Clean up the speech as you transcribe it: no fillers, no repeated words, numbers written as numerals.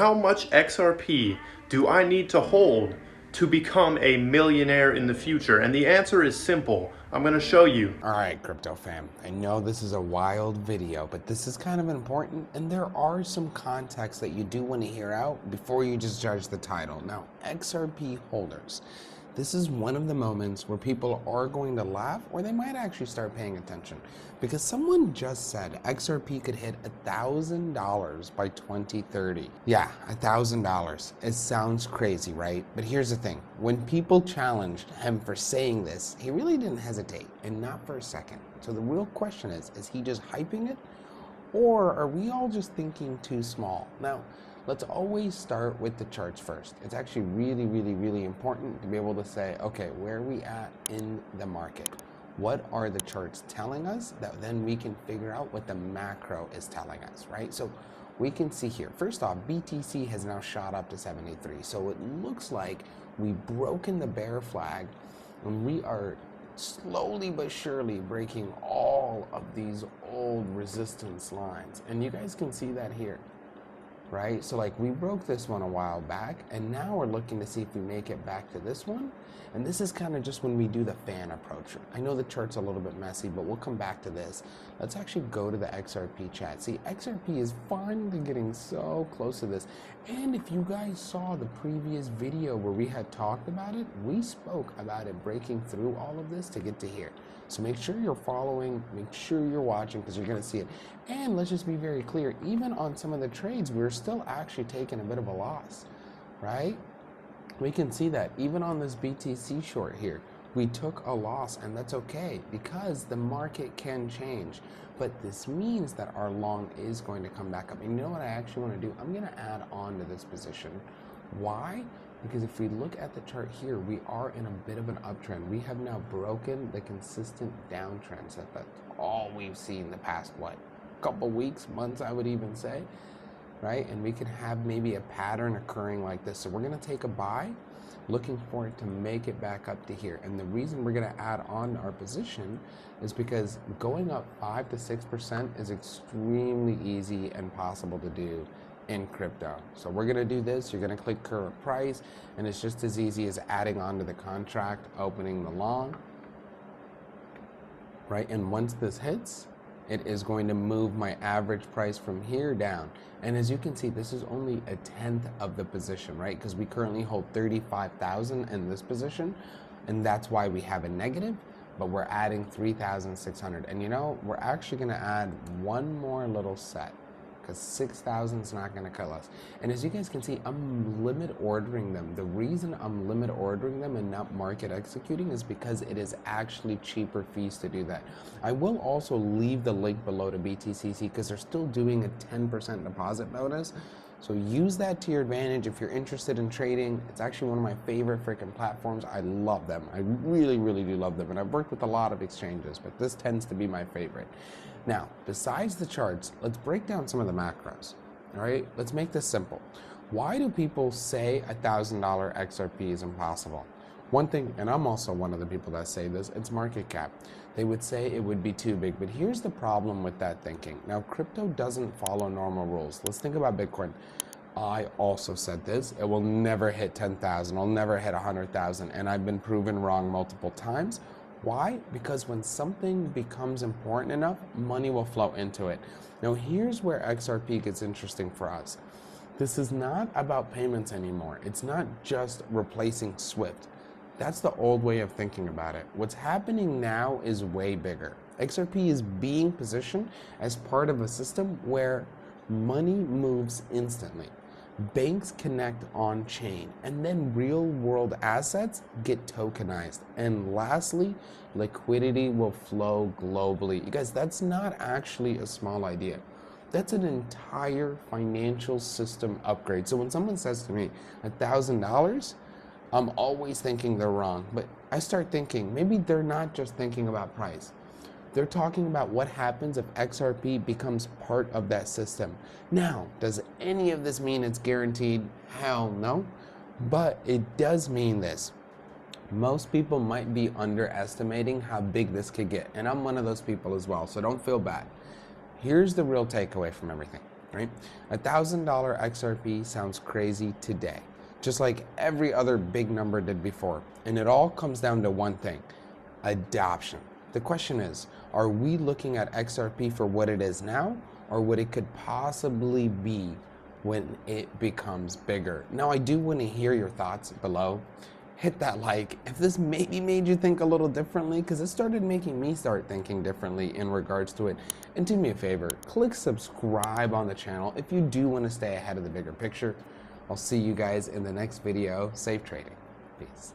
how much XRP do I need to hold to become a millionaire in the future? And the answer is simple. I'm going to show you. All right, crypto fam, I know this is a wild video, but this is kind of important, and there are some context that you do want to hear out before you just judge the title. Now, XRP holders, this is one of the moments where people are going to laugh, or they might actually start paying attention, because someone just said XRP could hit $1,000 by 2030. Yeah, $1,000. It sounds crazy, right? But here's the thing. When people challenged him for saying this, he really didn't hesitate, and not for a second. So the real question is he just hyping it? Or are we all just thinking too small? Now, let's always start with the charts first. It's actually really important to be able to say, okay, where are we at in the market? What are the charts telling us that then we can figure out what the macro is telling us, right? So we can see here, first off, BTC has now shot up to 73. So it looks like we've broken the bear flag and we are slowly but surely breaking all of these old resistance lines. And you guys can see that here, right? So like we broke this one a while back, and now we're looking to see if we make it back to this one. And this is kind of just when we do the fan approach. I know the chart's a little bit messy, but we'll come back to this. Let's actually go to the XRP chat. See, XRP is finally getting so close to this. And if you guys saw the previous video where we had talked about it, we spoke about it breaking through all of this to get to here. So make sure you're following, make sure you're watching, because you're going to see it. And let's just be very clear, even on some of the trades, we're still actually taking a bit of a loss, right? We can see that even on this BTC short here, we took a loss, and that's okay because the market can change. But this means that our long is going to come back up. And you know what I actually want to do? I'm going to add on to this position. Why? Because if we look at the chart here, we are in a bit of an uptrend. We have now broken the consistent downtrend. So that's all we've seen the past, what, couple weeks, months, I would even say, right? And we could have maybe a pattern occurring like this. So we're going to take a buy, looking for it to make it back up to here. And the reason we're going to add on our position is because going up 5 to 6% is extremely easy and possible to do in crypto. So we're going to do this. You're going to click current price, and it's just as easy as adding on to the contract, opening the long, right? And once this hits, it is going to move my average price from here down. And as you can see, this is only a 1/10 of the position, right? Because we currently hold 35,000 in this position, and that's why we have a negative, but we're adding 3,600. And you know, we're actually going to add one more little set, because 6,000 is not going to kill us. And as you guys can see, I'm limit ordering them. The reason I'm limit ordering them and not market executing is because it is actually cheaper fees to do that. I will also leave the link below to BTCC because they're still doing a 10% deposit bonus. So use that to your advantage if you're interested in trading. It's actually one of my favorite freaking platforms. I love them. I really do love them. And I've worked with a lot of exchanges, but this tends to be my favorite. Now, besides the charts, let's break down some of the macros, all right? Let's make this simple. Why do people say $1,000 XRP is impossible? One thing, and I'm also one of the people that say this, it's market cap. They would say it would be too big, but here's the problem with that thinking. Now, crypto doesn't follow normal rules. Let's think about Bitcoin. I also said this, it will never hit 10,000, it'll never hit 100,000, and I've been proven wrong multiple times. Why? Because when something becomes important enough, money will flow into it. Now here's where XRP gets interesting for us. This is not about payments anymore. It's not just replacing SWIFT. That's the old way of thinking about it. What's happening now is way bigger. XRP is being positioned as part of a system where money moves instantly. Banks connect on chain, and then real world assets get tokenized. And lastly, liquidity will flow globally. You guys, that's not actually a small idea. That's an entire financial system upgrade. So when someone says to me $1,000, I'm always thinking they're wrong. But I start thinking maybe they're not just thinking about price. They're talking about what happens if XRP becomes part of that system. Now, does any of this mean it's guaranteed? Hell no. But it does mean this. Most people might be underestimating how big this could get. And I'm one of those people as well, so don't feel bad. Here's the real takeaway from everything. right? $1,000 XRP sounds crazy today, just like every other big number did before. And it all comes down to one thing: adoption. The question is, are we looking at XRP for what it is now, or what it could possibly be when it becomes bigger? Now, I do want to hear your thoughts below. Hit that like if this maybe made you think a little differently, because it started making me start thinking differently in regards to it. And do me a favor, click subscribe on the channel if you do want to stay ahead of the bigger picture. I'll see you guys in the next video. Safe trading. Peace.